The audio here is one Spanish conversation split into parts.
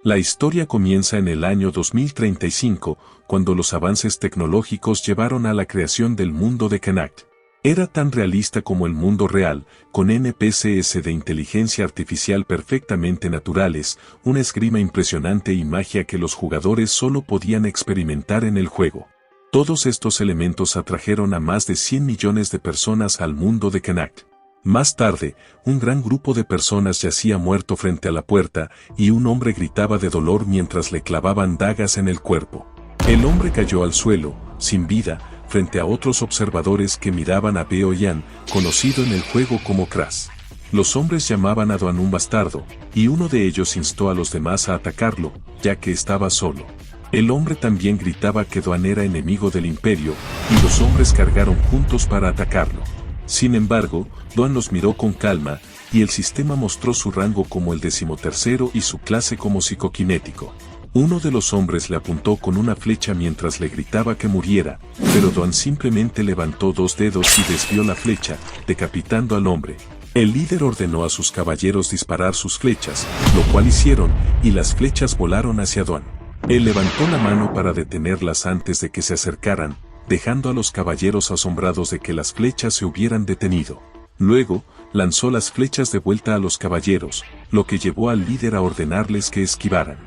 La historia comienza en el año 2035, cuando los avances tecnológicos llevaron a la creación del mundo de Knack. Era tan realista como el mundo real, con NPCs de inteligencia artificial perfectamente naturales, una esgrima impresionante y magia que los jugadores solo podían experimentar en el juego. Todos estos elementos atrajeron a más de 100 millones de personas al mundo de Knack. Más tarde, un gran grupo de personas yacía muerto frente a la puerta y un hombre gritaba de dolor mientras le clavaban dagas en el cuerpo. El hombre cayó al suelo, sin vida, frente a otros observadores que miraban a Beo Yan, conocido en el juego como Crash. Los hombres llamaban a Doan un bastardo, y uno de ellos instó a los demás a atacarlo, ya que estaba solo. El hombre también gritaba que Doan era enemigo del imperio, y los hombres cargaron juntos para atacarlo. Sin embargo, Doan los miró con calma, y el sistema mostró su rango como el 13º y su clase como psicoquinético. Uno de los hombres le apuntó con una flecha mientras le gritaba que muriera, pero Doan simplemente levantó 2 dedos y desvió la flecha, decapitando al hombre. El líder ordenó a sus caballeros disparar sus flechas, lo cual hicieron, y las flechas volaron hacia Doan. Él levantó la mano para detenerlas antes de que se acercaran, dejando a los caballeros asombrados de que las flechas se hubieran detenido. Luego, lanzó las flechas de vuelta a los caballeros, lo que llevó al líder a ordenarles que esquivaran.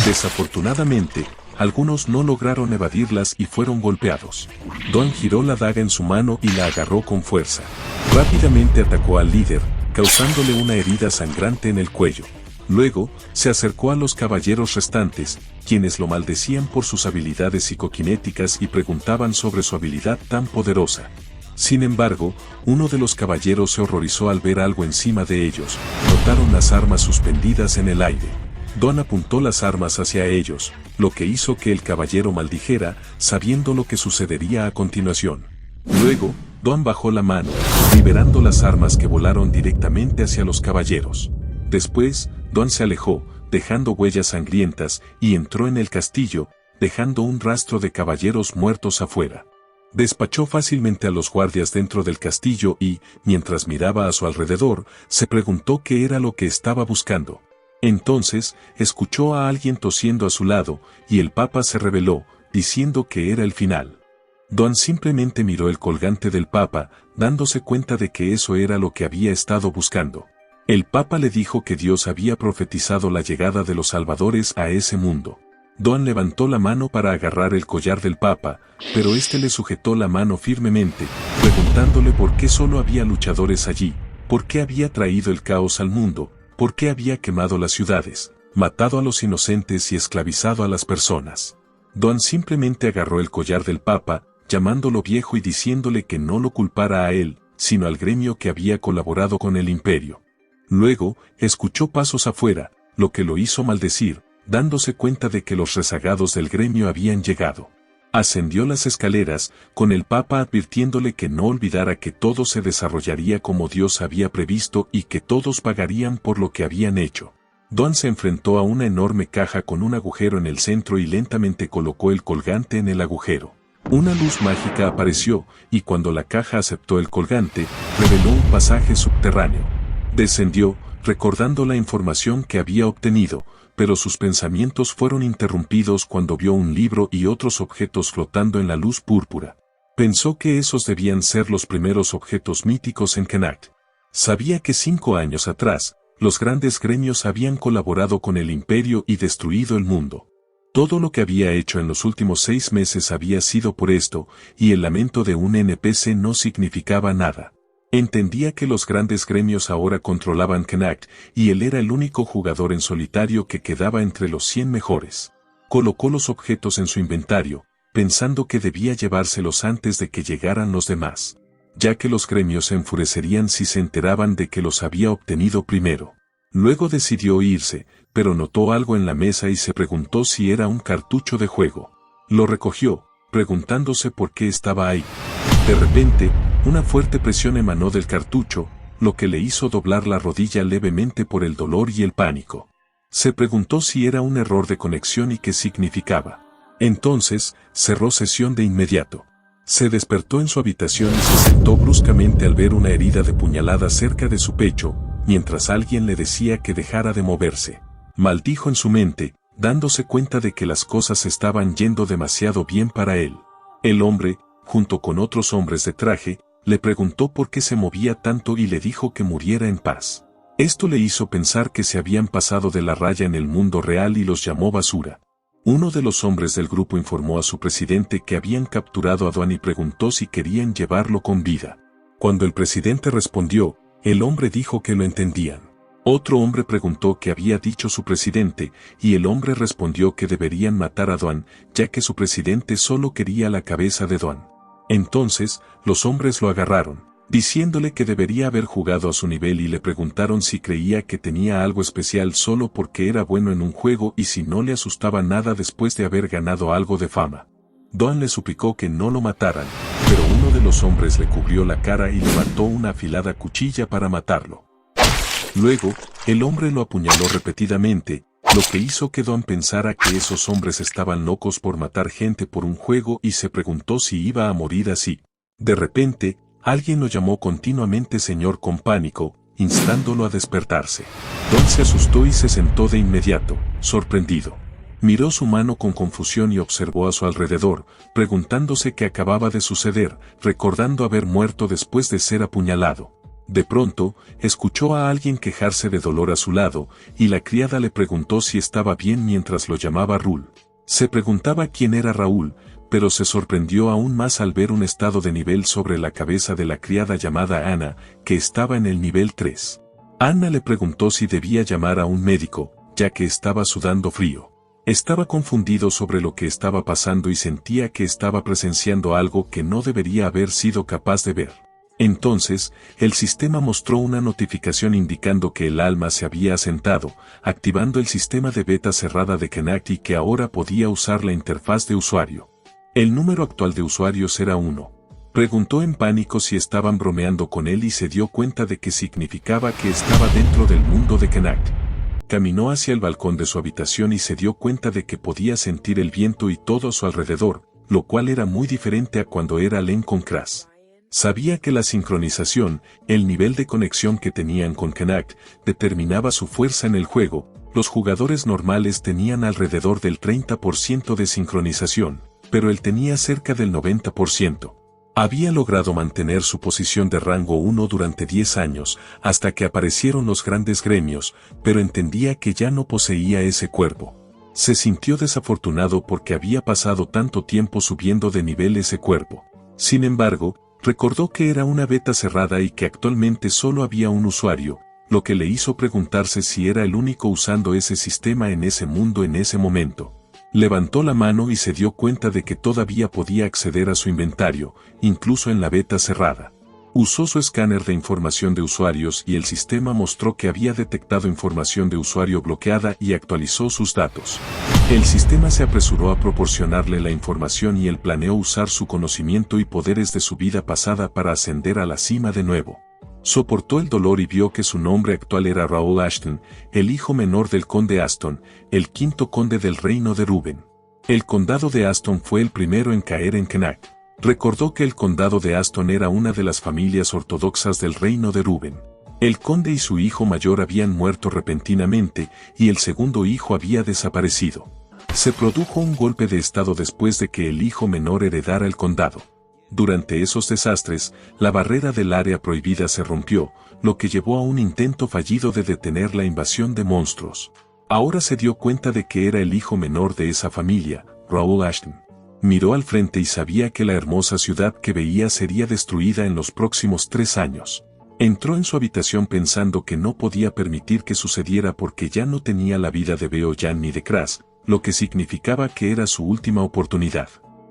Desafortunadamente, algunos no lograron evadirlas y fueron golpeados. Doan giró la daga en su mano y la agarró con fuerza. Rápidamente atacó al líder, causándole una herida sangrante en el cuello. Luego, se acercó a los caballeros restantes, quienes lo maldecían por sus habilidades psicoquinéticas y preguntaban sobre su habilidad tan poderosa. Sin embargo, uno de los caballeros se horrorizó al ver algo encima de ellos. Notaron las armas suspendidas en el aire. Doan apuntó las armas hacia ellos, lo que hizo que el caballero maldijera, sabiendo lo que sucedería a continuación. Luego, Doan bajó la mano, liberando las armas que volaron directamente hacia los caballeros. Después, Doan se alejó, dejando huellas sangrientas, y entró en el castillo, dejando un rastro de caballeros muertos afuera. Despachó fácilmente a los guardias dentro del castillo y, mientras miraba a su alrededor, se preguntó qué era lo que estaba buscando. Entonces, escuchó a alguien tosiendo a su lado, y el papa se reveló, diciendo que era el final. Doan simplemente miró el colgante del papa, dándose cuenta de que eso era lo que había estado buscando. El papa le dijo que Dios había profetizado la llegada de los salvadores a ese mundo. Doan levantó la mano para agarrar el collar del papa, pero este le sujetó la mano firmemente, preguntándole por qué solo había luchadores allí, por qué había traído el caos al mundo, por qué había quemado las ciudades, matado a los inocentes y esclavizado a las personas. Doan simplemente agarró el collar del papa, llamándolo viejo y diciéndole que no lo culpara a él, sino al gremio que había colaborado con el imperio. Luego, escuchó pasos afuera, lo que lo hizo maldecir, dándose cuenta de que los rezagados del gremio habían llegado. Ascendió las escaleras, con el papa advirtiéndole que no olvidara que todo se desarrollaría como Dios había previsto y que todos pagarían por lo que habían hecho. Doan se enfrentó a una enorme caja con un agujero en el centro y lentamente colocó el colgante en el agujero. Una luz mágica apareció, y cuando la caja aceptó el colgante, reveló un pasaje subterráneo. Descendió, recordando la información que había obtenido, pero sus pensamientos fueron interrumpidos cuando vio un libro y otros objetos flotando en la luz púrpura. Pensó que esos debían ser los primeros objetos míticos en Knack. Sabía que 5 años atrás, los grandes gremios habían colaborado con el imperio y destruido el mundo. Todo lo que había hecho en los últimos 6 meses había sido por esto, y el lamento de un NPC no significaba nada. Entendía que los grandes gremios ahora controlaban Knack, y él era el único jugador en solitario que quedaba entre los 100 mejores. Colocó los objetos en su inventario, pensando que debía llevárselos antes de que llegaran los demás, ya que los gremios se enfurecerían si se enteraban de que los había obtenido primero. Luego decidió irse, pero notó algo en la mesa y se preguntó si era un cartucho de juego. Lo recogió, preguntándose por qué estaba ahí. De repente, una fuerte presión emanó del cartucho, lo que le hizo doblar la rodilla levemente por el dolor y el pánico. Se preguntó si era un error de conexión y qué significaba. Entonces, cerró sesión de inmediato. Se despertó en su habitación y se sentó bruscamente al ver una herida de puñalada cerca de su pecho, mientras alguien le decía que dejara de moverse. Maldijo en su mente, dándose cuenta de que las cosas estaban yendo demasiado bien para él. El hombre, junto con otros hombres de traje, le preguntó por qué se movía tanto y le dijo que muriera en paz. Esto le hizo pensar que se habían pasado de la raya en el mundo real y los llamó basura. Uno de los hombres del grupo informó a su presidente que habían capturado a Dwan y preguntó si querían llevarlo con vida. Cuando el presidente respondió, el hombre dijo que lo entendían. Otro hombre preguntó qué había dicho su presidente, y el hombre respondió que deberían matar a Dwan, ya que su presidente solo quería la cabeza de Dwan. Entonces, los hombres lo agarraron, diciéndole que debería haber jugado a su nivel y le preguntaron si creía que tenía algo especial solo porque era bueno en un juego y si no le asustaba nada después de haber ganado algo de fama. Dwan le suplicó que no lo mataran, pero uno de los hombres le cubrió la cara y levantó una afilada cuchilla para matarlo. Luego, el hombre lo apuñaló repetidamente, lo que hizo que Dwan pensara que esos hombres estaban locos por matar gente por un juego y se preguntó si iba a morir así. De repente, alguien lo llamó continuamente señor con pánico, instándolo a despertarse. Dwan se asustó y se sentó de inmediato, sorprendido. Miró su mano con confusión y observó a su alrededor, preguntándose qué acababa de suceder, recordando haber muerto después de ser apuñalado. De pronto, escuchó a alguien quejarse de dolor a su lado, y la criada le preguntó si estaba bien mientras lo llamaba Raúl. Se preguntaba quién era Raúl, pero se sorprendió aún más al ver un estado de nivel sobre la cabeza de la criada llamada Ana, que estaba en el nivel 3. Ana le preguntó si debía llamar a un médico, ya que estaba sudando frío. Estaba confundido sobre lo que estaba pasando y sentía que estaba presenciando algo que no debería haber sido capaz de ver. Entonces, el sistema mostró una notificación indicando que el alma se había asentado, activando el sistema de beta cerrada de Connect y que ahora podía usar la interfaz de usuario. El número actual de usuarios era 1. Preguntó en pánico si estaban bromeando con él y se dio cuenta de que significaba que estaba dentro del mundo de Connect. Caminó hacia el balcón de su habitación y se dio cuenta de que podía sentir el viento y todo a su alrededor, lo cual era muy diferente a cuando era Len con Crash. Sabía que la sincronización, el nivel de conexión que tenían con Connect, determinaba su fuerza en el juego. Los jugadores normales tenían alrededor del 30% de sincronización, pero él tenía cerca del 90%. Había logrado mantener su posición de rango 1 durante 10 años, hasta que aparecieron los grandes gremios, pero entendía que ya no poseía ese cuerpo. Se sintió desafortunado porque había pasado tanto tiempo subiendo de nivel ese cuerpo. Sin embargo, recordó que era una beta cerrada y que actualmente solo había un usuario, lo que le hizo preguntarse si era el único usando ese sistema en ese mundo en ese momento. Levantó la mano y se dio cuenta de que todavía podía acceder a su inventario, incluso en la beta cerrada. Usó su escáner de información de usuarios y el sistema mostró que había detectado información de usuario bloqueada y actualizó sus datos. El sistema se apresuró a proporcionarle la información y él planeó usar su conocimiento y poderes de su vida pasada para ascender a la cima de nuevo. Soportó el dolor y vio que su nombre actual era Raúl Ashton, el hijo menor del conde Aston, el quinto conde del reino de Reuben. El condado de Aston fue el primero en caer en Connect. Recordó que el condado de Aston era una de las familias ortodoxas del reino de Reuben. El conde y su hijo mayor habían muerto repentinamente y el segundo hijo había desaparecido. Se produjo un golpe de estado después de que el hijo menor heredara el condado. Durante esos desastres, la barrera del área prohibida se rompió, lo que llevó a un intento fallido de detener la invasión de monstruos. Ahora se dio cuenta de que era el hijo menor de esa familia, Raúl Ashton. Miró al frente y sabía que la hermosa ciudad que veía sería destruida en los próximos 3 años. Entró en su habitación pensando que no podía permitir que sucediera porque ya no tenía la vida de Beoyan ni de Crash, lo que significaba que era su última oportunidad.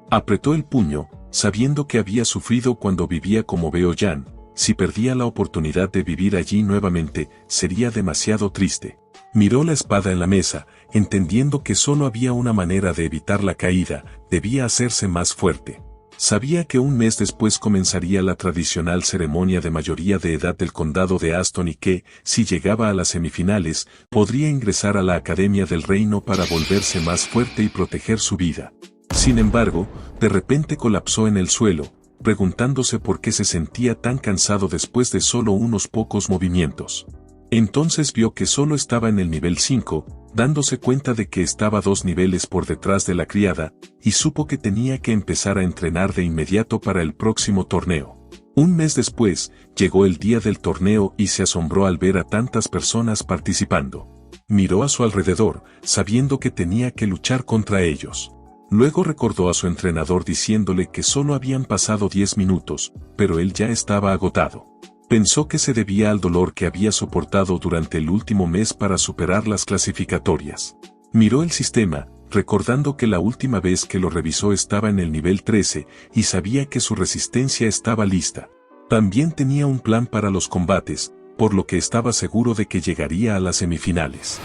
Apretó el puño, sabiendo que había sufrido cuando vivía como Beoyan. Si perdía la oportunidad de vivir allí nuevamente, sería demasiado triste. Miró la espada en la mesa, entendiendo que solo había una manera de evitar la caída, debía hacerse más fuerte. Sabía que un mes después comenzaría la tradicional ceremonia de mayoría de edad del condado de Aston y que, si llegaba a las semifinales, podría ingresar a la Academia del Reino para volverse más fuerte y proteger su vida. Sin embargo, de repente colapsó en el suelo, preguntándose por qué se sentía tan cansado después de solo unos pocos movimientos. Entonces vio que solo estaba en el nivel 5, dándose cuenta de que estaba 2 niveles por detrás de la criada, y supo que tenía que empezar a entrenar de inmediato para el próximo torneo. Un mes después, llegó el día del torneo y se asombró al ver a tantas personas participando. Miró a su alrededor, sabiendo que tenía que luchar contra ellos. Luego recordó a su entrenador diciéndole que solo habían pasado 10 minutos, pero él ya estaba agotado. Pensó que se debía al dolor que había soportado durante el último mes para superar las clasificatorias. Miró el sistema, recordando que la última vez que lo revisó estaba en el nivel 13 y sabía que su resistencia estaba lista. También tenía un plan para los combates, por lo que estaba seguro de que llegaría a las semifinales.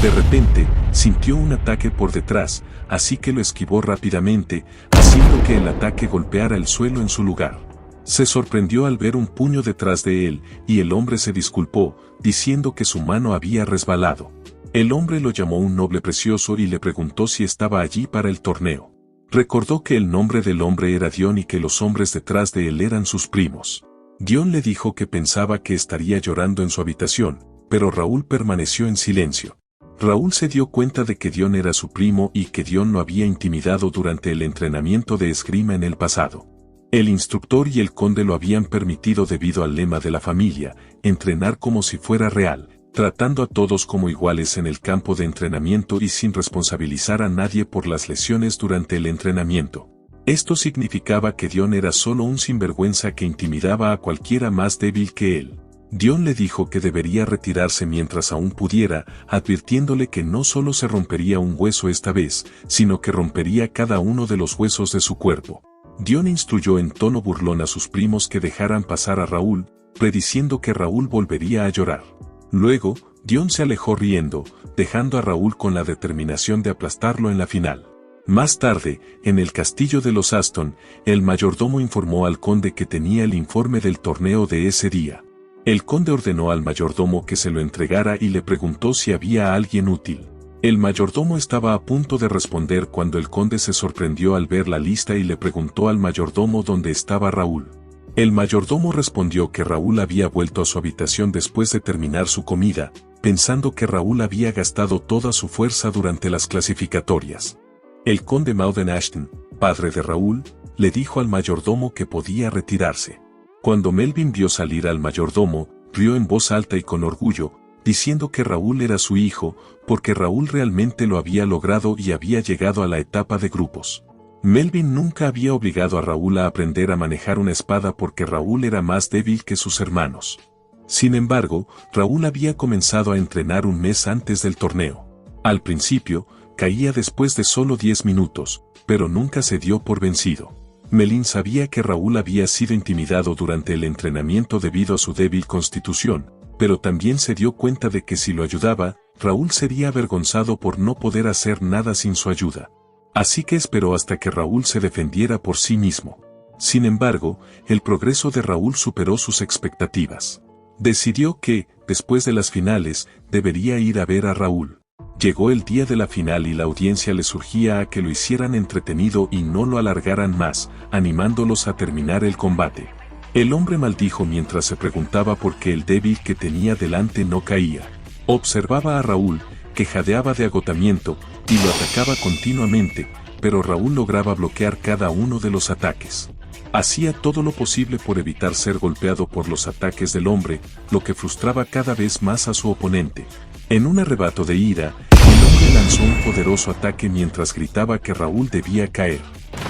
De repente, sintió un ataque por detrás, así que lo esquivó rápidamente, haciendo que el ataque golpeara el suelo en su lugar. Se sorprendió al ver un puño detrás de él, y el hombre se disculpó, diciendo que su mano había resbalado. El hombre lo llamó un noble precioso y le preguntó si estaba allí para el torneo. Recordó que el nombre del hombre era Dion y que los hombres detrás de él eran sus primos. Dion le dijo que pensaba que estaría llorando en su habitación, pero Raúl permaneció en silencio. Raúl se dio cuenta de que Dion era su primo y que Dion lo había intimidado durante el entrenamiento de esgrima en el pasado. El instructor y el conde lo habían permitido debido al lema de la familia, entrenar como si fuera real, tratando a todos como iguales en el campo de entrenamiento y sin responsabilizar a nadie por las lesiones durante el entrenamiento. Esto significaba que Dion era solo un sinvergüenza que intimidaba a cualquiera más débil que él. Dion le dijo que debería retirarse mientras aún pudiera, advirtiéndole que no solo se rompería un hueso esta vez, sino que rompería cada uno de los huesos de su cuerpo. Dion instruyó en tono burlón a sus primos que dejaran pasar a Raúl, prediciendo que Raúl volvería a llorar. Luego, Dion se alejó riendo, dejando a Raúl con la determinación de aplastarlo en la final. Más tarde, en el castillo de los Aston, el mayordomo informó al conde que tenía el informe del torneo de ese día. El conde ordenó al mayordomo que se lo entregara y le preguntó si había alguien útil. El mayordomo estaba a punto de responder cuando el conde se sorprendió al ver la lista y le preguntó al mayordomo dónde estaba Raúl. El mayordomo respondió que Raúl había vuelto a su habitación después de terminar su comida, pensando que Raúl había gastado toda su fuerza durante las clasificatorias. El conde Mauden Ashton, padre de Raúl, le dijo al mayordomo que podía retirarse. Cuando Melvin vio salir al mayordomo, rió en voz alta y con orgullo, diciendo que Raúl era su hijo, porque Raúl realmente lo había logrado y había llegado a la etapa de grupos. Melvin nunca había obligado a Raúl a aprender a manejar una espada porque Raúl era más débil que sus hermanos. Sin embargo, Raúl había comenzado a entrenar un mes antes del torneo. Al principio, caía después de solo 10 minutos, pero nunca se dio por vencido. Melvin sabía que Raúl había sido intimidado durante el entrenamiento debido a su débil constitución, pero también se dio cuenta de que si lo ayudaba, Raúl sería avergonzado por no poder hacer nada sin su ayuda. Así que esperó hasta que Raúl se defendiera por sí mismo. Sin embargo, el progreso de Raúl superó sus expectativas. Decidió que, después de las finales, debería ir a ver a Raúl. Llegó el día de la final y la audiencia le surgía a que lo hicieran entretenido y no lo alargaran más, animándolos a terminar el combate. El hombre maldijo mientras se preguntaba por qué el débil que tenía delante no caía. Observaba a Raúl, que jadeaba de agotamiento, y lo atacaba continuamente, pero Raúl lograba bloquear cada uno de los ataques. Hacía todo lo posible por evitar ser golpeado por los ataques del hombre, lo que frustraba cada vez más a su oponente. En un arrebato de ira, el hombre lanzó un poderoso ataque mientras gritaba que Raúl debía caer.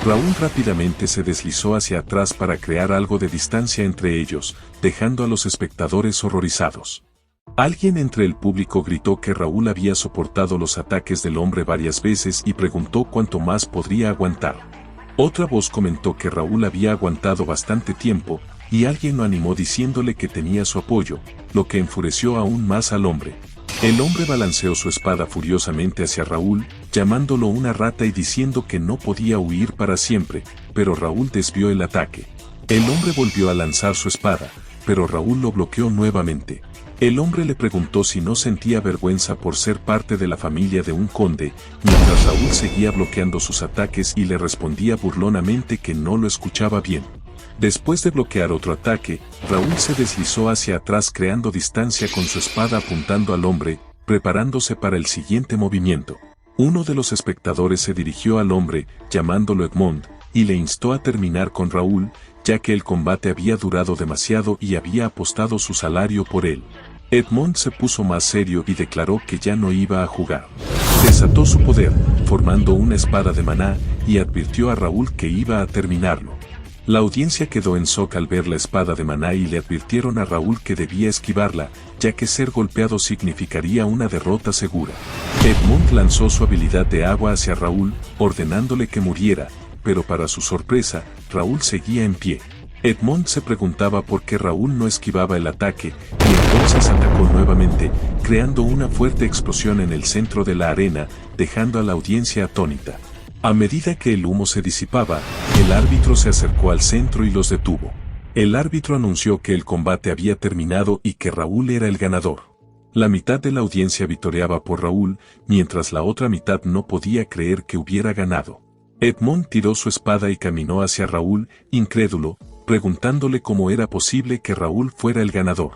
Raúl rápidamente se deslizó hacia atrás para crear algo de distancia entre ellos, dejando a los espectadores horrorizados. Alguien entre el público gritó que Raúl había soportado los ataques del hombre varias veces y preguntó cuánto más podría aguantar. Otra voz comentó que Raúl había aguantado bastante tiempo, y alguien lo animó diciéndole que tenía su apoyo, lo que enfureció aún más al hombre. El hombre balanceó su espada furiosamente hacia Raúl, llamándolo una rata y diciendo que no podía huir para siempre, pero Raúl desvió el ataque. El hombre volvió a lanzar su espada, pero Raúl lo bloqueó nuevamente. El hombre le preguntó si no sentía vergüenza por ser parte de la familia de un conde, mientras Raúl seguía bloqueando sus ataques y le respondía burlonamente que no lo escuchaba bien. Después de bloquear otro ataque, Raúl se deslizó hacia atrás creando distancia con su espada apuntando al hombre, preparándose para el siguiente movimiento. Uno de los espectadores se dirigió al hombre, llamándolo Edmond, y le instó a terminar con Raúl, ya que el combate había durado demasiado y había apostado su salario por él. Edmond se puso más serio y declaró que ya no iba a jugar. Desató su poder, formando una espada de maná, y advirtió a Raúl que iba a terminarlo. La audiencia quedó en shock al ver la espada de maná y le advirtieron a Raúl que debía esquivarla, ya que ser golpeado significaría una derrota segura. Edmond lanzó su habilidad de agua hacia Raúl, ordenándole que muriera, pero para su sorpresa, Raúl seguía en pie. Edmond se preguntaba por qué Raúl no esquivaba el ataque, y entonces atacó nuevamente, creando una fuerte explosión en el centro de la arena, dejando a la audiencia atónita. A medida que el humo se disipaba, el árbitro se acercó al centro y los detuvo. El árbitro anunció que el combate había terminado y que Raúl era el ganador. La mitad de la audiencia vitoreaba por Raúl, mientras la otra mitad no podía creer que hubiera ganado. Edmond tiró su espada y caminó hacia Raúl, incrédulo, preguntándole cómo era posible que Raúl fuera el ganador.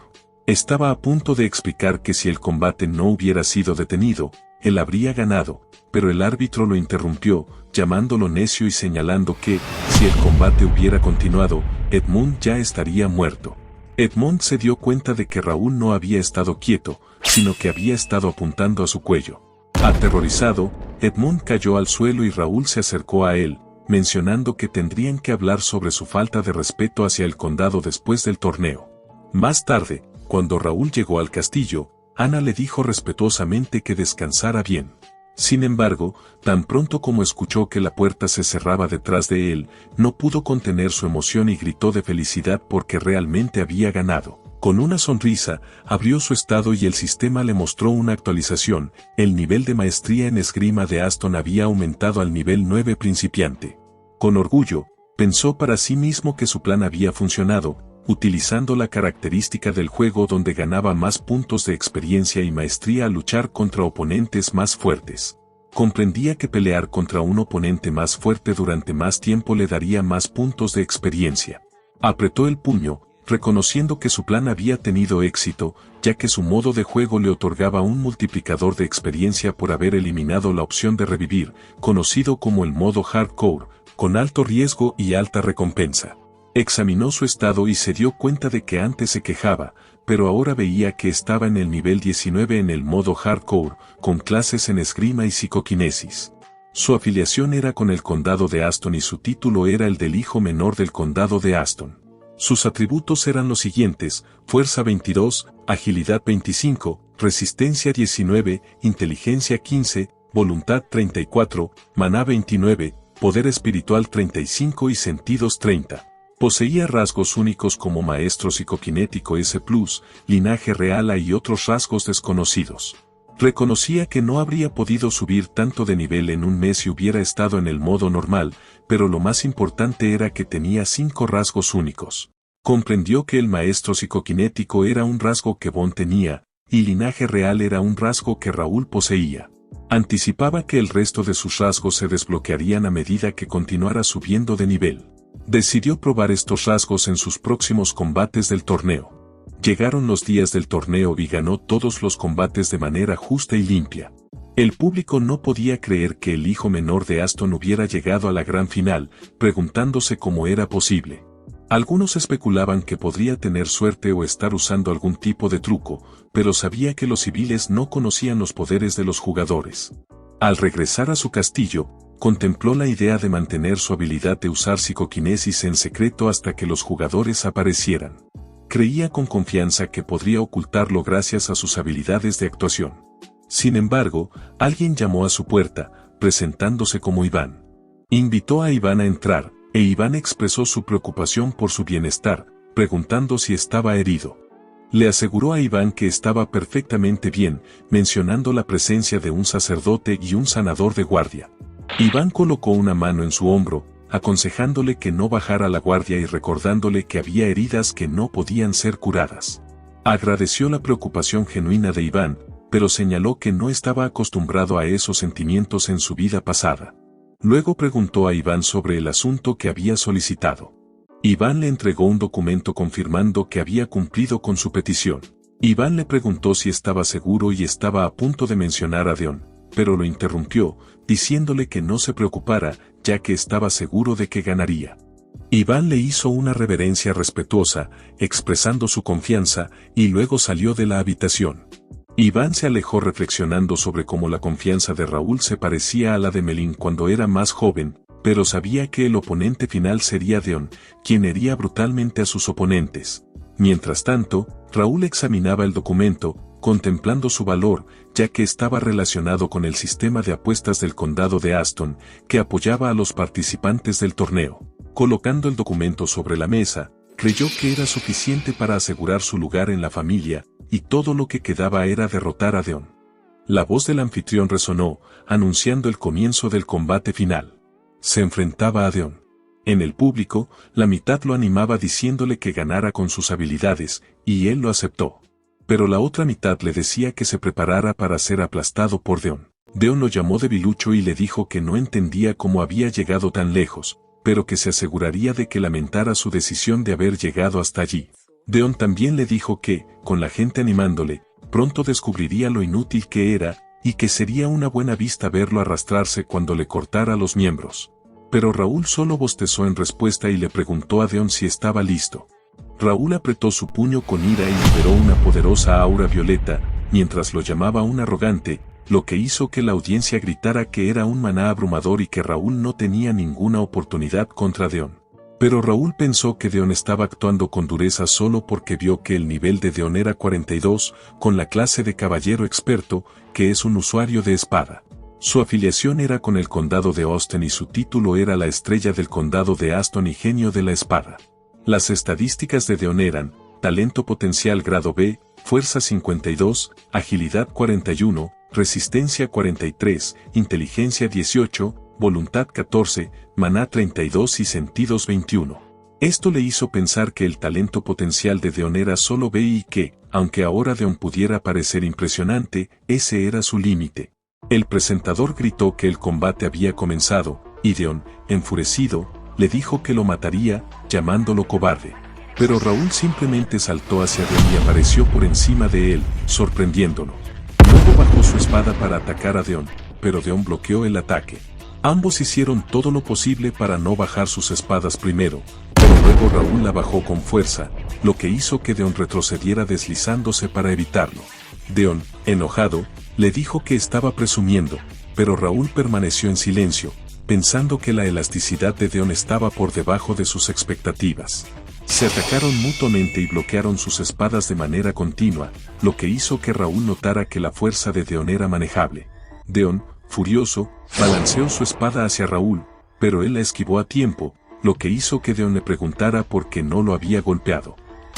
Estaba a punto de explicar que si el combate no hubiera sido detenido, él habría ganado, pero el árbitro lo interrumpió, llamándolo necio y señalando que, si el combate hubiera continuado, Edmond ya estaría muerto. Edmond se dio cuenta de que Raúl no había estado quieto, sino que había estado apuntando a su cuello. Aterrorizado, Edmond cayó al suelo y Raúl se acercó a él, mencionando que tendrían que hablar sobre su falta de respeto hacia el condado después del torneo. Más tarde, cuando Raúl llegó al castillo, Ana le dijo respetuosamente que descansara bien. Sin embargo, tan pronto como escuchó que la puerta se cerraba detrás de él, no pudo contener su emoción y gritó de felicidad porque realmente había ganado. Con una sonrisa, abrió su estado y el sistema le mostró una actualización. El nivel de maestría en esgrima de Aston había aumentado al nivel 9 principiante. Con orgullo, pensó para sí mismo que su plan había funcionado, utilizando la característica del juego donde ganaba más puntos de experiencia y maestría al luchar contra oponentes más fuertes. Comprendía que pelear contra un oponente más fuerte durante más tiempo le daría más puntos de experiencia. Apretó el puño, reconociendo que su plan había tenido éxito, ya que su modo de juego le otorgaba un multiplicador de experiencia por haber eliminado la opción de revivir, conocido como el modo hardcore, con alto riesgo y alta recompensa. Examinó su estado y se dio cuenta de que antes se quejaba, pero ahora veía que estaba en el nivel 19 en el modo hardcore, con clases en esgrima y psicoquinesis. Su afiliación era con el condado de Aston y su título era el del hijo menor del condado de Aston. Sus atributos eran los siguientes: fuerza 22, agilidad 25, resistencia 19, inteligencia 15, voluntad 34, maná 29, poder espiritual 35 y sentidos 30. Poseía rasgos únicos como maestro psicoquinético S+, linaje real A y otros rasgos desconocidos. Reconocía que no habría podido subir tanto de nivel en un mes si hubiera estado en el modo normal, pero lo más importante era que tenía 5 rasgos únicos. Comprendió que el maestro psicoquinético era un rasgo que Bond tenía, y linaje real era un rasgo que Raúl poseía. Anticipaba que el resto de sus rasgos se desbloquearían a medida que continuara subiendo de nivel. Decidió probar estos rasgos en sus próximos combates del torneo. Llegaron los días del torneo y ganó todos los combates de manera justa y limpia. El público no podía creer que el hijo menor de Aston hubiera llegado a la gran final, preguntándose cómo era posible. Algunos especulaban que podría tener suerte o estar usando algún tipo de truco, pero sabía que los civiles no conocían los poderes de los jugadores. Al regresar a su castillo, contempló la idea de mantener su habilidad de usar psicoquinesis en secreto hasta que los jugadores aparecieran. Creía con confianza que podría ocultarlo gracias a sus habilidades de actuación. Sin embargo, alguien llamó a su puerta, presentándose como Iván. Invitó a Iván a entrar, e Iván expresó su preocupación por su bienestar, preguntando si estaba herido. Le aseguró a Iván que estaba perfectamente bien, mencionando la presencia de un sacerdote y un sanador de guardia. Iván colocó una mano en su hombro, aconsejándole que no bajara la guardia y recordándole que había heridas que no podían ser curadas. Agradeció la preocupación genuina de Iván, pero señaló que no estaba acostumbrado a esos sentimientos en su vida pasada. Luego preguntó a Iván sobre el asunto que había solicitado. Iván le entregó un documento confirmando que había cumplido con su petición. Iván le preguntó si estaba seguro y estaba a punto de mencionar a Deón, pero lo interrumpió, diciéndole que no se preocupara, ya que estaba seguro de que ganaría. Iván le hizo una reverencia respetuosa, expresando su confianza, y luego salió de la habitación. Iván se alejó reflexionando sobre cómo la confianza de Raúl se parecía a la de Melín cuando era más joven, pero sabía que el oponente final sería Deón, quien hería brutalmente a sus oponentes. Mientras tanto, Raúl examinaba el documento, contemplando su valor, ya que estaba relacionado con el sistema de apuestas del condado de Aston, que apoyaba a los participantes del torneo. Colocando el documento sobre la mesa, creyó que era suficiente para asegurar su lugar en la familia, y todo lo que quedaba era derrotar a Deón. La voz del anfitrión resonó, anunciando el comienzo del combate final. Se enfrentaba a Deón. En el público, la mitad lo animaba diciéndole que ganara con sus habilidades, y él lo aceptó. Pero la otra mitad le decía que se preparara para ser aplastado por Deón. Deón lo llamó debilucho y le dijo que no entendía cómo había llegado tan lejos, pero que se aseguraría de que lamentara su decisión de haber llegado hasta allí. Deón también le dijo que, con la gente animándole, pronto descubriría lo inútil que era, y que sería una buena vista verlo arrastrarse cuando le cortara los miembros. Pero Raúl solo bostezó en respuesta y le preguntó a Deón si estaba listo. Raúl apretó su puño con ira y liberó una poderosa aura violeta, mientras lo llamaba un arrogante, lo que hizo que la audiencia gritara que era un maná abrumador y que Raúl no tenía ninguna oportunidad contra Deón. Pero Raúl pensó que Deón estaba actuando con dureza solo porque vio que el nivel de Deón era 42, con la clase de caballero experto, que es un usuario de espada. Su afiliación era con el condado de Aston y su título era la estrella del condado de Aston y genio de la espada. Las estadísticas de Deón eran: talento potencial grado B, fuerza 52, agilidad 41, resistencia 43, inteligencia 18, voluntad 14, maná 32 y sentidos 21. Esto le hizo pensar que el talento potencial de Deón era solo B y que, aunque ahora Deón pudiera parecer impresionante, ese era su límite. El presentador gritó que el combate había comenzado, y Deón, enfurecido, le dijo que lo mataría, llamándolo cobarde. Pero Raúl simplemente saltó hacia Deón y apareció por encima de él, sorprendiéndolo. Luego bajó su espada para atacar a Deón, pero Deón bloqueó el ataque. Ambos hicieron todo lo posible para no bajar sus espadas primero, pero luego Raúl la bajó con fuerza, lo que hizo que Deón retrocediera deslizándose para evitarlo. Deón, enojado, le dijo que estaba presumiendo, pero Raúl permaneció en silencio, pensando que la elasticidad de Deón estaba por debajo de sus expectativas. Se atacaron mutuamente y bloquearon sus espadas de manera continua, lo que hizo que Raúl notara que la fuerza de Deón era manejable. Deón, furioso, balanceó su espada hacia Raúl, pero él la esquivó a tiempo, lo que hizo que Deón le preguntara por qué no lo había golpeado.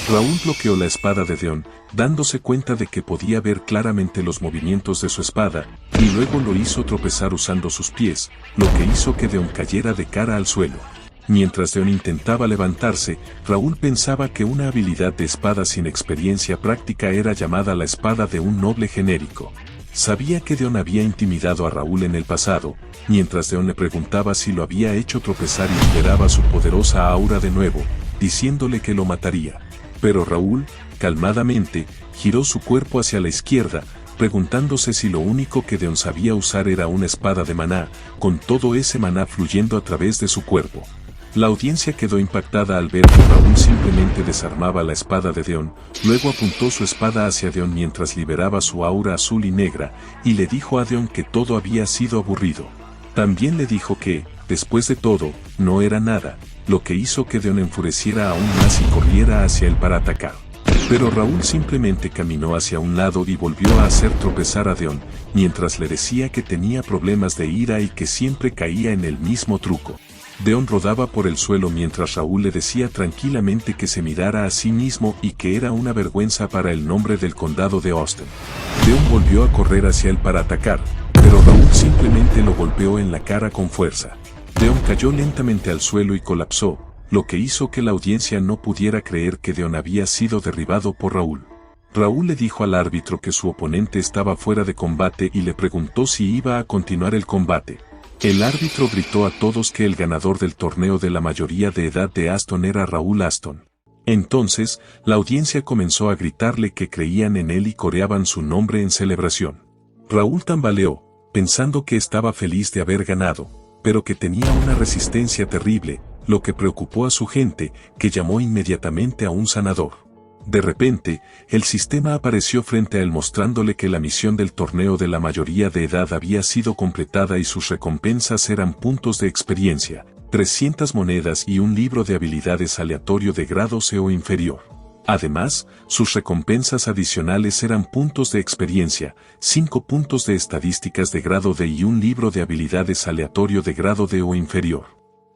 Raúl bloqueó la espada de Deón, dándose cuenta de que podía ver claramente los movimientos de su espada, y luego lo hizo tropezar usando sus pies, lo que hizo que Deón cayera de cara al suelo. Mientras Deón intentaba levantarse, Raúl pensaba que una habilidad de espada sin experiencia práctica era llamada la espada de un noble genérico. Sabía que Deón había intimidado a Raúl en el pasado, mientras Deón le preguntaba si lo había hecho tropezar y liberaba su poderosa aura de nuevo, diciéndole que lo mataría. Pero Raúl, calmadamente, giró su cuerpo hacia la izquierda, preguntándose si lo único que Deón sabía usar era una espada de maná, con todo ese maná fluyendo a través de su cuerpo. La audiencia quedó impactada al ver que Raúl simplemente desarmaba la espada de Deón, luego apuntó su espada hacia Deón mientras liberaba su aura azul y negra, y le dijo a Deón que todo había sido aburrido. También le dijo que, después de todo, no era nada, lo que hizo que Deón enfureciera aún más y corriera hacia él para atacar. Pero Raúl simplemente caminó hacia un lado y volvió a hacer tropezar a Deón, mientras le decía que tenía problemas de ira y que siempre caía en el mismo truco. Deón rodaba por el suelo mientras Raúl le decía tranquilamente que se mirara a sí mismo y que era una vergüenza para el nombre del condado de Aston. Deón volvió a correr hacia él para atacar, pero Raúl simplemente lo golpeó en la cara con fuerza. Deón cayó lentamente al suelo y colapsó, lo que hizo que la audiencia no pudiera creer que Deón había sido derribado por Raúl. Raúl le dijo al árbitro que su oponente estaba fuera de combate y le preguntó si iba a continuar el combate. El árbitro gritó a todos que el ganador del torneo de la mayoría de edad de Aston era Raúl Aston. Entonces, la audiencia comenzó a gritarle que creían en él y coreaban su nombre en celebración. Raúl tambaleó, pensando que estaba feliz de haber ganado, pero que tenía una resistencia terrible, lo que preocupó a su gente, que llamó inmediatamente a un sanador. De repente, el sistema apareció frente a él mostrándole que la misión del torneo de la mayoría de edad había sido completada y sus recompensas eran puntos de experiencia, 300 monedas y un libro de habilidades aleatorio de grado C o inferior. Además, sus recompensas adicionales eran puntos de experiencia, 5 puntos de estadísticas de grado D y un libro de habilidades aleatorio de grado D o inferior.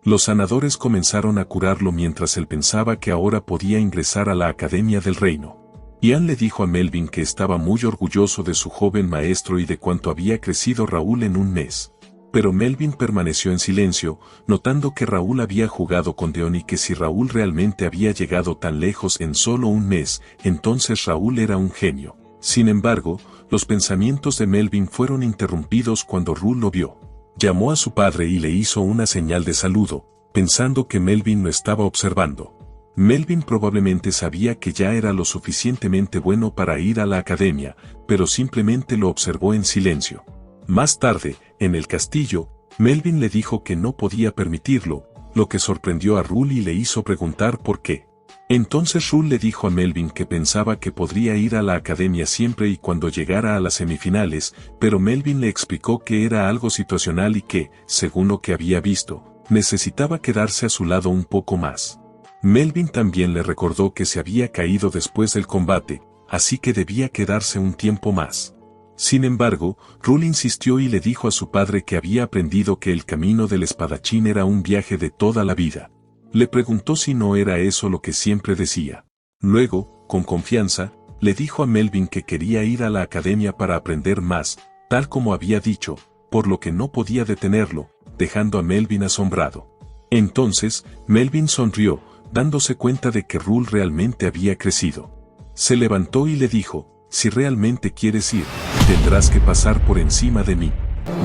Los sanadores comenzaron a curarlo mientras él pensaba que ahora podía ingresar a la Academia del Reino. Ian le dijo a Melvin que estaba muy orgulloso de su joven maestro y de cuánto había crecido Raúl en un mes. Pero Melvin permaneció en silencio, notando que Raúl había jugado con Deon y que si Raúl realmente había llegado tan lejos en solo un mes, entonces Raúl era un genio. Sin embargo, los pensamientos de Melvin fueron interrumpidos cuando Raúl lo vio. Llamó a su padre y le hizo una señal de saludo, pensando que Melvin lo estaba observando. Melvin probablemente sabía que ya era lo suficientemente bueno para ir a la academia, pero simplemente lo observó en silencio. Más tarde, en el castillo, Melvin le dijo que no podía permitirlo, lo que sorprendió a Raúl y le hizo preguntar por qué. Entonces Raúl le dijo a Melvin que pensaba que podría ir a la academia siempre y cuando llegara a las semifinales, pero Melvin le explicó que era algo situacional y que, según lo que había visto, necesitaba quedarse a su lado un poco más. Melvin también le recordó que se había caído después del combate, así que debía quedarse un tiempo más. Sin embargo, Raúl insistió y le dijo a su padre que había aprendido que el camino del espadachín era un viaje de toda la vida. Le preguntó si no era eso lo que siempre decía. Luego, con confianza, le dijo a Melvin que quería ir a la academia para aprender más, tal como había dicho, por lo que no podía detenerlo, dejando a Melvin asombrado. Entonces, Melvin sonrió, dándose cuenta de que Raúl realmente había crecido. Se levantó y le dijo: si realmente quieres ir, tendrás que pasar por encima de mí.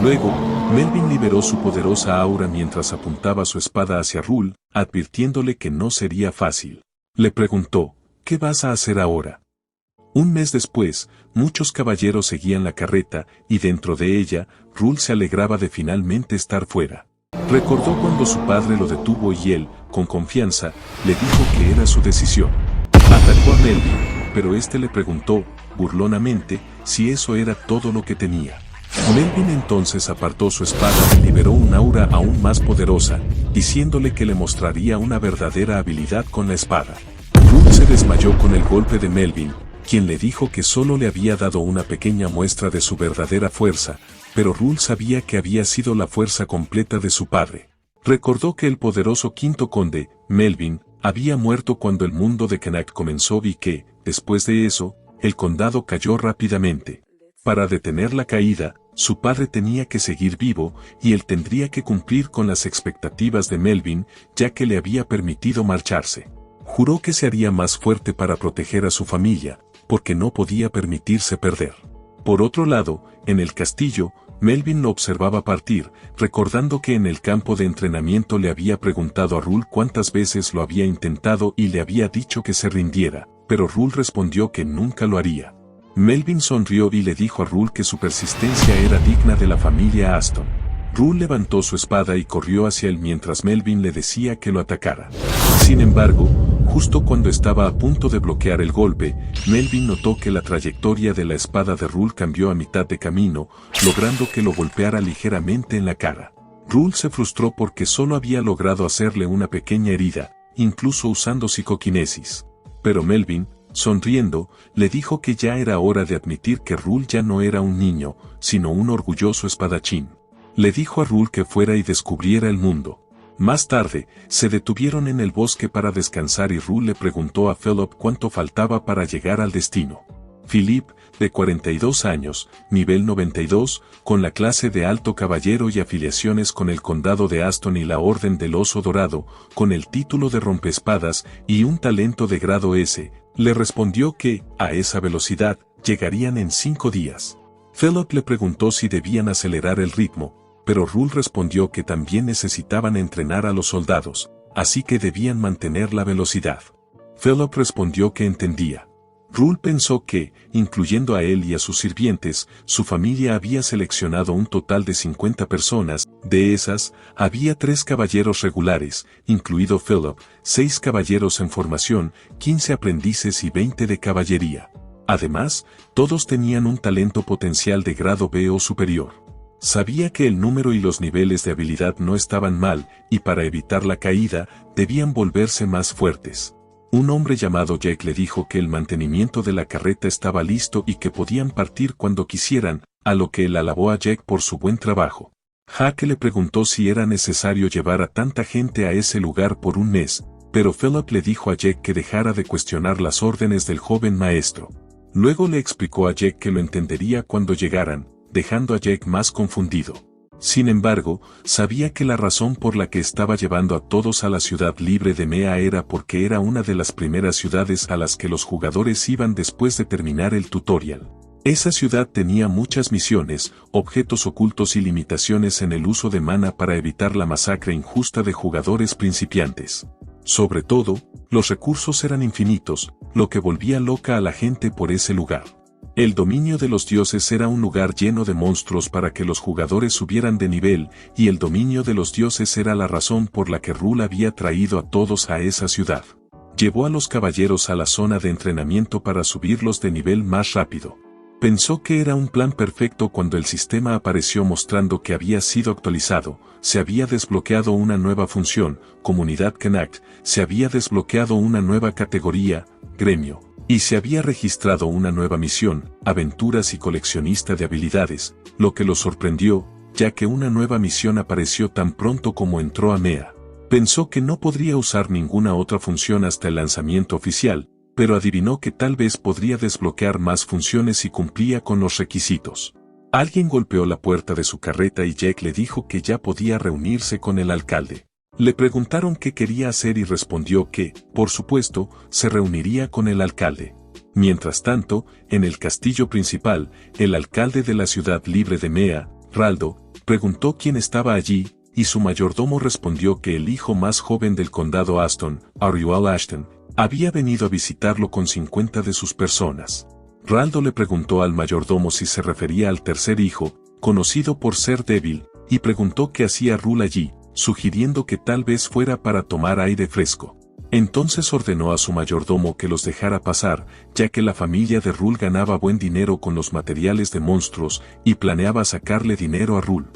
Luego, Melvin liberó su poderosa aura mientras apuntaba su espada hacia Raúl, advirtiéndole que no sería fácil. Le preguntó: ¿qué vas a hacer ahora? Un mes después, muchos caballeros seguían la carreta, y dentro de ella, Raúl se alegraba de finalmente estar fuera. Recordó cuando su padre lo detuvo y él, con confianza, le dijo que era su decisión. Atacó a Melvin, pero este le preguntó, burlonamente, si eso era todo lo que tenía. Melvin entonces apartó su espada y liberó un aura aún más poderosa, diciéndole que le mostraría una verdadera habilidad con la espada. Raúl se desmayó con el golpe de Melvin, quien le dijo que solo le había dado una pequeña muestra de su verdadera fuerza, pero Raúl sabía que había sido la fuerza completa de su padre. Recordó que el poderoso quinto conde, Melvin, había muerto cuando el mundo de Connacht comenzó y que, después de eso, el condado cayó rápidamente. Para detener la caída, su padre tenía que seguir vivo y él tendría que cumplir con las expectativas de Melvin, ya que le había permitido marcharse. Juró que se haría más fuerte para proteger a su familia, porque no podía permitirse perder. Por otro lado, en el castillo, Melvin lo observaba partir, recordando que en el campo de entrenamiento le había preguntado a Raúl cuántas veces lo había intentado y le había dicho que se rindiera, pero Raúl respondió que nunca lo haría. Melvin sonrió y le dijo a Raúl que su persistencia era digna de la familia Aston. Raúl levantó su espada y corrió hacia él mientras Melvin le decía que lo atacara. Sin embargo, justo cuando estaba a punto de bloquear el golpe, Melvin notó que la trayectoria de la espada de Raúl cambió a mitad de camino, logrando que lo golpeara ligeramente en la cara. Raúl se frustró porque solo había logrado hacerle una pequeña herida, incluso usando psicoquinesis. Pero Melvin, sonriendo, le dijo que ya era hora de admitir que Raúl ya no era un niño, sino un orgulloso espadachín. Le dijo a Raúl que fuera y descubriera el mundo. Más tarde, se detuvieron en el bosque para descansar y Raúl le preguntó a Philip cuánto faltaba para llegar al destino. Philip, de 42 años, nivel 92, con la clase de alto caballero y afiliaciones con el condado de Aston y la Orden del Oso Dorado, con el título de rompeespadas y un talento de grado S, le respondió que, a esa velocidad, llegarían en 5 días. Philip le preguntó si debían acelerar el ritmo, pero Raúl respondió que también necesitaban entrenar a los soldados, así que debían mantener la velocidad. Philip respondió que entendía. Rule pensó que, incluyendo a él y a sus sirvientes, su familia había seleccionado un total de 50 personas. De esas, había 3 caballeros regulares, incluido Philip, 6 caballeros en formación, 15 aprendices y 20 de caballería. Además, todos tenían un talento potencial de grado B o superior. Sabía que el número y los niveles de habilidad no estaban mal, y para evitar la caída, debían volverse más fuertes. Un hombre llamado Jack le dijo que el mantenimiento de la carreta estaba listo y que podían partir cuando quisieran, a lo que él alabó a Jack por su buen trabajo. Jack le preguntó si era necesario llevar a tanta gente a ese lugar por un mes, pero Philip le dijo a Jack que dejara de cuestionar las órdenes del joven maestro. Luego le explicó a Jack que lo entendería cuando llegaran, dejando a Jack más confundido. Sin embargo, sabía que la razón por la que estaba llevando a todos a la ciudad libre de Mea era porque era una de las primeras ciudades a las que los jugadores iban después de terminar el tutorial. Esa ciudad tenía muchas misiones, objetos ocultos y limitaciones en el uso de mana para evitar la masacre injusta de jugadores principiantes. Sobre todo, los recursos eran infinitos, lo que volvía loca a la gente por ese lugar. El dominio de los dioses era un lugar lleno de monstruos para que los jugadores subieran de nivel, y el dominio de los dioses era la razón por la que Rule había traído a todos a esa ciudad. Llevó a los caballeros a la zona de entrenamiento para subirlos de nivel más rápido. Pensó que era un plan perfecto cuando el sistema apareció mostrando que había sido actualizado, se había desbloqueado una nueva función, Comunidad Knack, se había desbloqueado una nueva categoría, Gremio, y se había registrado una nueva misión, Aventuras y Coleccionista de Habilidades, lo que lo sorprendió, ya que una nueva misión apareció tan pronto como entró a Mea. Pensó que no podría usar ninguna otra función hasta el lanzamiento oficial, pero adivinó que tal vez podría desbloquear más funciones si cumplía con los requisitos. Alguien golpeó la puerta de su carreta y Jack le dijo que ya podía reunirse con el alcalde. Le preguntaron qué quería hacer y respondió que, por supuesto, se reuniría con el alcalde. Mientras tanto, en el castillo principal, el alcalde de la ciudad libre de Mea, Raldo, preguntó quién estaba allí, y su mayordomo respondió que el hijo más joven del condado Aston, Ariel Ashton, había venido a visitarlo con 50 de sus personas. Raldo le preguntó al mayordomo si se refería al tercer hijo, conocido por ser débil, y preguntó qué hacía Rule allí, sugiriendo que tal vez fuera para tomar aire fresco. Entonces ordenó a su mayordomo que los dejara pasar, ya que la familia de Rule ganaba buen dinero con los materiales de monstruos y planeaba sacarle dinero a Rule.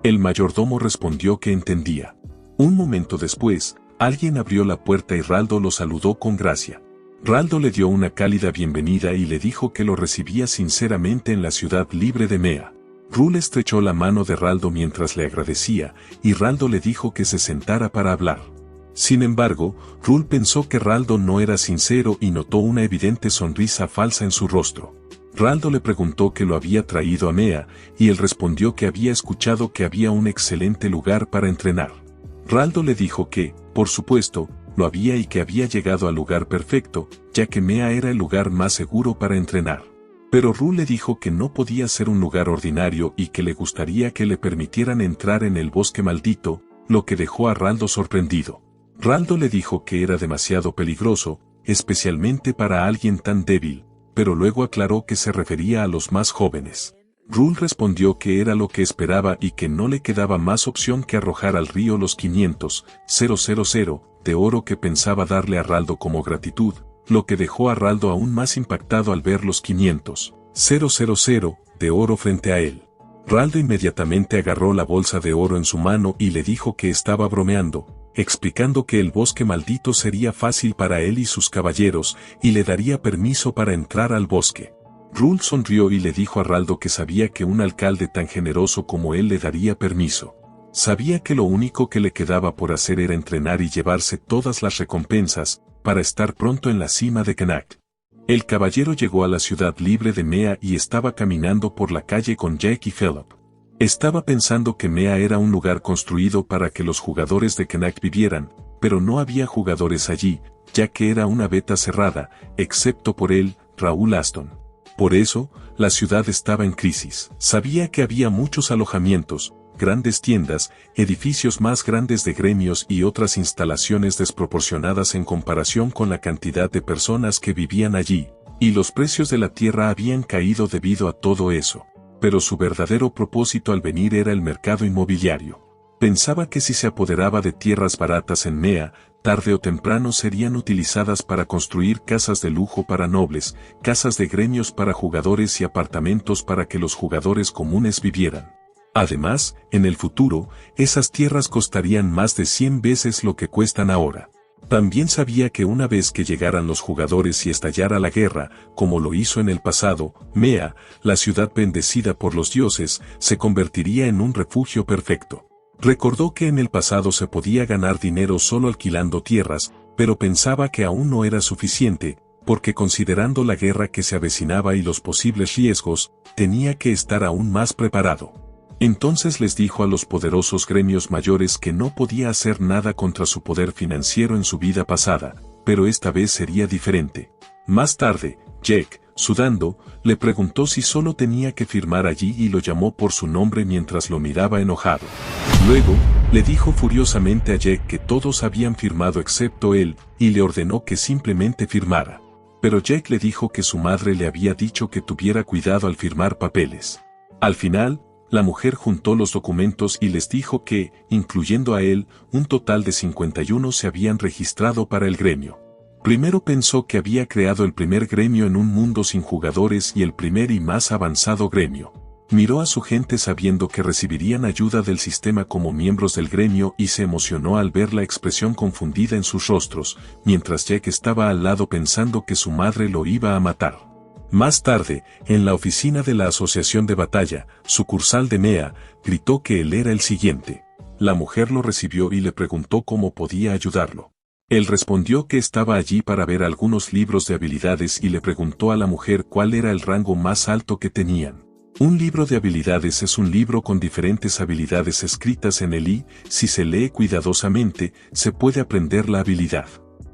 El mayordomo respondió que entendía. Un momento después, alguien abrió la puerta y Raldo lo saludó con gracia. Raldo le dio una cálida bienvenida y le dijo que lo recibía sinceramente en la ciudad libre de Mea. Rule estrechó la mano de Raldo mientras le agradecía, y Raldo le dijo que se sentara para hablar. Sin embargo, Rule pensó que Raldo no era sincero y notó una evidente sonrisa falsa en su rostro. Raldo le preguntó qué lo había traído a Mea, y él respondió que había escuchado que había un excelente lugar para entrenar. Raldo le dijo que, por supuesto, lo había y que había llegado al lugar perfecto, ya que Mea era el lugar más seguro para entrenar. Pero Rule le dijo que no podía ser un lugar ordinario y que le gustaría que le permitieran entrar en el bosque maldito, lo que dejó a Raldo sorprendido. Raldo le dijo que era demasiado peligroso, especialmente para alguien tan débil, pero luego aclaró que se refería a los más jóvenes. Rule respondió que era lo que esperaba y que no le quedaba más opción que arrojar al río los 500,000 de oro que pensaba darle a Raldo como gratitud, lo que dejó a Raldo aún más impactado al ver los 500,000 de oro frente a él. Raldo inmediatamente agarró la bolsa de oro en su mano y le dijo que estaba bromeando, explicando que el bosque maldito sería fácil para él y sus caballeros, y le daría permiso para entrar al bosque. Rule sonrió y le dijo a Raldo que sabía que un alcalde tan generoso como él le daría permiso. Sabía que lo único que le quedaba por hacer era entrenar y llevarse todas las recompensas, para estar pronto en la cima de Knack. El caballero llegó a la ciudad libre de Mea y estaba caminando por la calle con Jack y Philip. Estaba pensando que Mea era un lugar construido para que los jugadores de Knack vivieran, pero no había jugadores allí, ya que era una beta cerrada, excepto por él, Raúl Aston. Por eso, la ciudad estaba en crisis. Sabía que había muchos alojamientos, grandes tiendas, edificios más grandes de gremios y otras instalaciones desproporcionadas en comparación con la cantidad de personas que vivían allí, y los precios de la tierra habían caído debido a todo eso. Pero su verdadero propósito al venir era el mercado inmobiliario. Pensaba que si se apoderaba de tierras baratas en Mea, tarde o temprano serían utilizadas para construir casas de lujo para nobles, casas de gremios para jugadores y apartamentos para que los jugadores comunes vivieran. Además, en el futuro, esas tierras costarían más de 100 veces lo que cuestan ahora. También sabía que una vez que llegaran los jugadores y estallara la guerra, como lo hizo en el pasado, Mea, la ciudad bendecida por los dioses, se convertiría en un refugio perfecto. Recordó que en el pasado se podía ganar dinero solo alquilando tierras, pero pensaba que aún no era suficiente, porque considerando la guerra que se avecinaba y los posibles riesgos, tenía que estar aún más preparado. Entonces les dijo a los poderosos gremios mayores que no podía hacer nada contra su poder financiero en su vida pasada, pero esta vez sería diferente. Más tarde, Jack, sudando, le preguntó si solo tenía que firmar allí y lo llamó por su nombre mientras lo miraba enojado. Luego, le dijo furiosamente a Jack que todos habían firmado excepto él, y le ordenó que simplemente firmara. Pero Jack le dijo que su madre le había dicho que tuviera cuidado al firmar papeles. Al final, la mujer juntó los documentos y les dijo que, incluyendo a él, un total de 51 se habían registrado para el gremio. Primero pensó que había creado el primer gremio en un mundo sin jugadores y el primer y más avanzado gremio. Miró a su gente sabiendo que recibirían ayuda del sistema como miembros del gremio y se emocionó al ver la expresión confundida en sus rostros, mientras Jack estaba al lado pensando que su madre lo iba a matar. Más tarde, en la oficina de la Asociación de Batalla, sucursal de Mea, gritó que él era el siguiente. La mujer lo recibió y le preguntó cómo podía ayudarlo. Él respondió que estaba allí para ver algunos libros de habilidades y le preguntó a la mujer cuál era el rango más alto que tenían. Un libro de habilidades es un libro con diferentes habilidades escritas en él y, si se lee cuidadosamente, se puede aprender la habilidad.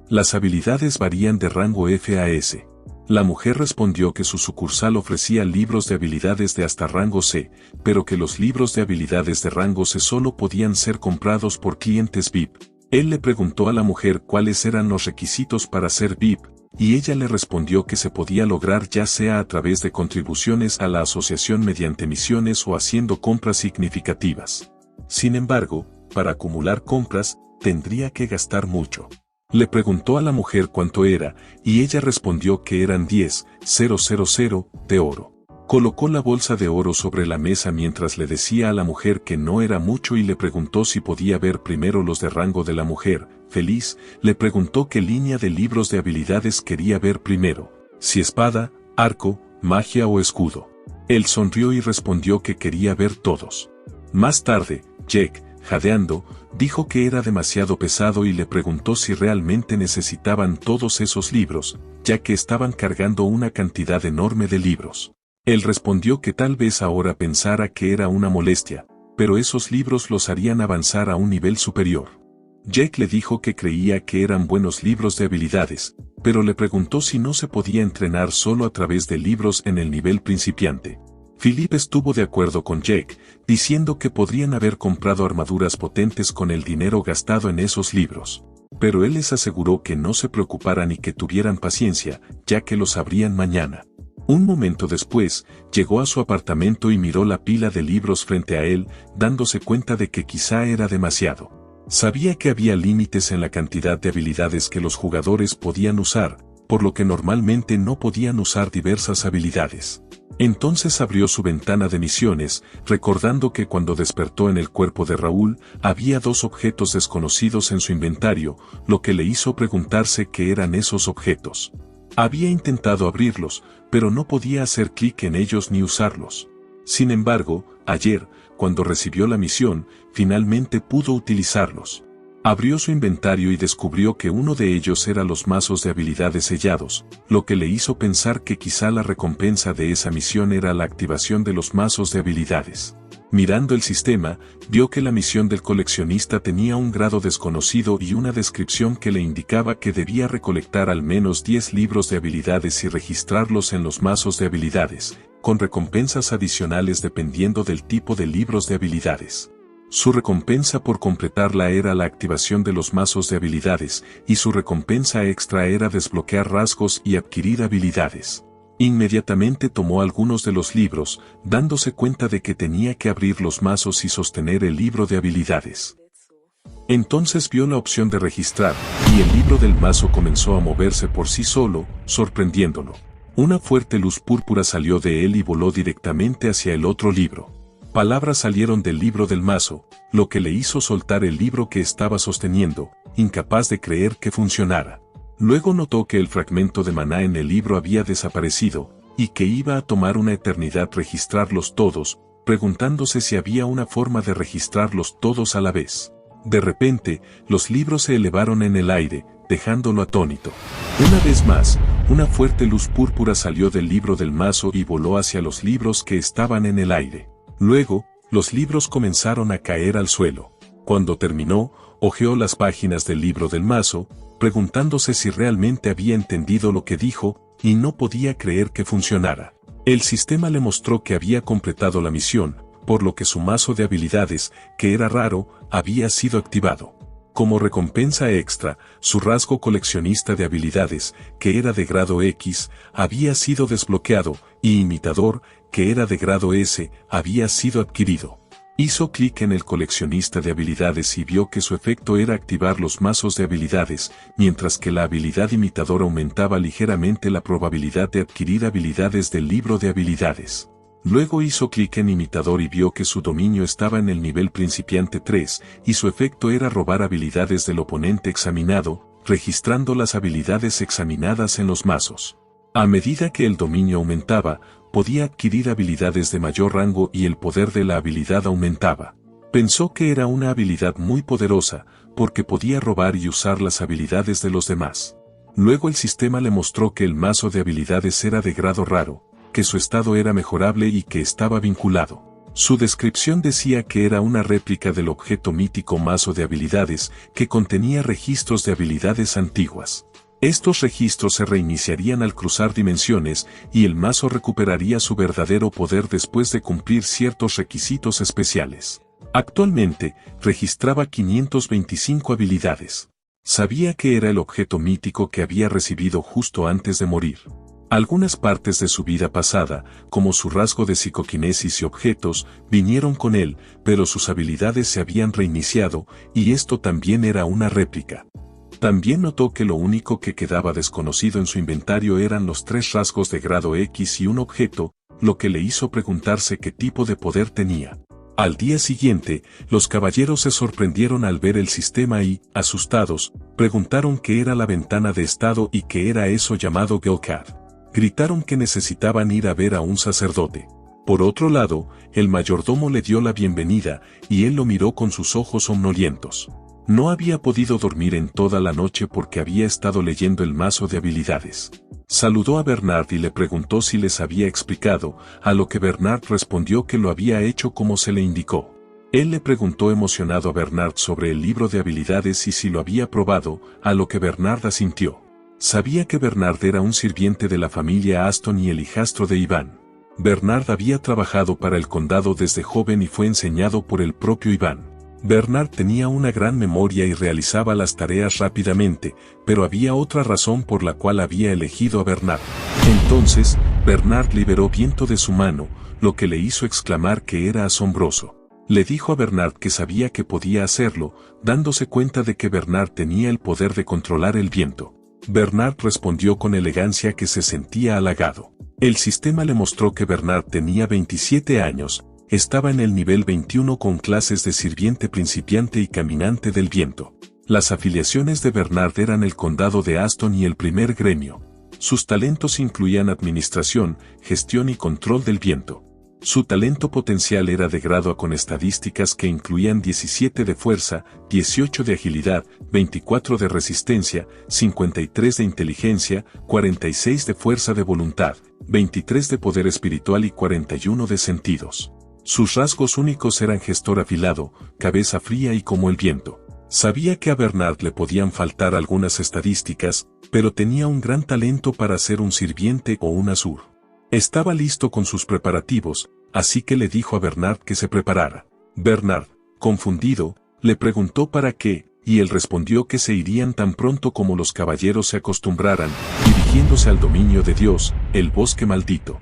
Las habilidades varían de rango F a S. La mujer respondió que su sucursal ofrecía libros de habilidades de hasta rango C, pero que los libros de habilidades de rango C solo podían ser comprados por clientes VIP. Él le preguntó a la mujer cuáles eran los requisitos para ser VIP, y ella le respondió que se podía lograr ya sea a través de contribuciones a la asociación mediante misiones o haciendo compras significativas. Sin embargo, para acumular compras, tendría que gastar mucho. Le preguntó a la mujer cuánto era, y ella respondió que eran 10,000 de oro. Colocó la bolsa de oro sobre la mesa mientras le decía a la mujer que no era mucho y le preguntó si podía ver primero los de rango de la mujer. Feliz, le preguntó qué línea de libros de habilidades quería ver primero, si espada, arco, magia o escudo. Él sonrió y respondió que quería ver todos. Más tarde, Jack, jadeando, dijo que era demasiado pesado y le preguntó si realmente necesitaban todos esos libros, ya que estaban cargando una cantidad enorme de libros. Él respondió que tal vez ahora pensara que era una molestia, pero esos libros los harían avanzar a un nivel superior. Jack le dijo que creía que eran buenos libros de habilidades, pero le preguntó si no se podía entrenar solo a través de libros en el nivel principiante. Philip estuvo de acuerdo con Jack, diciendo que podrían haber comprado armaduras potentes con el dinero gastado en esos libros. Pero él les aseguró que no se preocuparan y que tuvieran paciencia, ya que los abrían mañana. Un momento después, llegó a su apartamento y miró la pila de libros frente a él, dándose cuenta de que quizá era demasiado. Sabía que había límites en la cantidad de habilidades que los jugadores podían usar, por lo que normalmente no podían usar diversas habilidades. Entonces abrió su ventana de misiones, recordando que cuando despertó en el cuerpo de Raúl, había 2 objetos desconocidos en su inventario, lo que le hizo preguntarse qué eran esos objetos. Había intentado abrirlos, pero no podía hacer clic en ellos ni usarlos. Sin embargo, ayer, cuando recibió la misión, finalmente pudo utilizarlos. Abrió su inventario y descubrió que uno de ellos era los mazos de habilidades sellados, lo que le hizo pensar que quizá la recompensa de esa misión era la activación de los mazos de habilidades. Mirando el sistema, vio que la misión del coleccionista tenía un grado desconocido y una descripción que le indicaba que debía recolectar al menos 10 libros de habilidades y registrarlos en los mazos de habilidades. con recompensas adicionales dependiendo del tipo de libros de habilidades. Su recompensa por completarla era la activación de los mazos de habilidades, y su recompensa extra era desbloquear rasgos y adquirir habilidades. Inmediatamente tomó algunos de los libros, dándose cuenta de que tenía que abrir los mazos y sostener el libro de habilidades. Entonces vio la opción de registrar, y el libro del mazo comenzó a moverse por sí solo, sorprendiéndolo. Una fuerte luz púrpura salió de él y voló directamente hacia el otro libro. Palabras salieron del libro del mazo, lo que le hizo soltar el libro que estaba sosteniendo, incapaz de creer que funcionara. Luego notó que el fragmento de maná en el libro había desaparecido, y que iba a tomar una eternidad registrarlos todos, preguntándose si había una forma de registrarlos todos a la vez. De repente, los libros se elevaron en el aire, dejándolo atónito. Una vez más, una fuerte luz púrpura salió del libro del mazo y voló hacia los libros que estaban en el aire. Luego, los libros comenzaron a caer al suelo. Cuando terminó, hojeó las páginas del libro del mazo, preguntándose si realmente había entendido lo que dijo, y no podía creer que funcionara. El sistema le mostró que había completado la misión, por lo que su mazo de habilidades, que era raro, había sido activado. Como recompensa extra, su rasgo coleccionista de habilidades, que era de grado X, había sido desbloqueado, y imitador, que era de grado S, había sido adquirido. Hizo clic en el coleccionista de habilidades y vio que su efecto era activar los mazos de habilidades, mientras que la habilidad imitador aumentaba ligeramente la probabilidad de adquirir habilidades del libro de habilidades. Luego hizo clic en imitador y vio que su dominio estaba en el nivel principiante 3, y su efecto era robar habilidades del oponente examinado, registrando las habilidades examinadas en los mazos. A medida que el dominio aumentaba, podía adquirir habilidades de mayor rango y el poder de la habilidad aumentaba. Pensó que era una habilidad muy poderosa, porque podía robar y usar las habilidades de los demás. Luego el sistema le mostró que el mazo de habilidades era de grado raro, que su estado era mejorable y que estaba vinculado. Su descripción decía que era una réplica del objeto mítico mazo de habilidades, que contenía registros de habilidades antiguas. Estos registros se reiniciarían al cruzar dimensiones, y el mazo recuperaría su verdadero poder después de cumplir ciertos requisitos especiales. Actualmente, registraba 525 habilidades. Sabía que era el objeto mítico que había recibido justo antes de morir. Algunas partes de su vida pasada, como su rasgo de psicoquinesis y objetos, vinieron con él, pero sus habilidades se habían reiniciado, y esto también era una réplica. También notó que lo único que quedaba desconocido en su inventario eran los 3 rasgos de grado X y un objeto, lo que le hizo preguntarse qué tipo de poder tenía. Al día siguiente, los caballeros se sorprendieron al ver el sistema y, asustados, preguntaron qué era la ventana de estado y qué era eso llamado Gelcad. Gritaron que necesitaban ir a ver a un sacerdote. Por otro lado, el mayordomo le dio la bienvenida, y él lo miró con sus ojos somnolientos. No había podido dormir en toda la noche porque había estado leyendo el mazo de habilidades. Saludó a Bernard y le preguntó si les había explicado, a lo que Bernard respondió que lo había hecho como se le indicó. Él le preguntó emocionado a Bernard sobre el libro de habilidades y si lo había probado, a lo que Bernard asintió. Sabía que Bernard era un sirviente de la familia Aston y el hijastro de Iván. Bernard había trabajado para el condado desde joven y fue enseñado por el propio Iván. Bernard tenía una gran memoria y realizaba las tareas rápidamente, pero había otra razón por la cual había elegido a Bernard. Entonces, Bernard liberó viento de su mano, lo que le hizo exclamar que era asombroso. Le dijo a Bernard que sabía que podía hacerlo, dándose cuenta de que Bernard tenía el poder de controlar el viento. Bernard respondió con elegancia que se sentía halagado. El sistema le mostró que Bernard tenía 27 años, estaba en el nivel 21 con clases de sirviente principiante y caminante del viento. Las afiliaciones de Bernard eran el condado de Aston y el primer gremio. Sus talentos incluían administración, gestión y control del viento. Su talento potencial era de grado A con estadísticas que incluían 17 de fuerza, 18 de agilidad, 24 de resistencia, 53 de inteligencia, 46 de fuerza de voluntad, 23 de poder espiritual y 41 de sentidos. Sus rasgos únicos eran gestor afilado, cabeza fría y como el viento. Sabía que a Bernard le podían faltar algunas estadísticas, pero tenía un gran talento para ser un sirviente o un Azur. Estaba listo con sus preparativos, así que le dijo a Bernard que se preparara. Bernard, confundido, le preguntó para qué, y él respondió que se irían tan pronto como los caballeros se acostumbraran, dirigiéndose al dominio de Dios, el bosque maldito.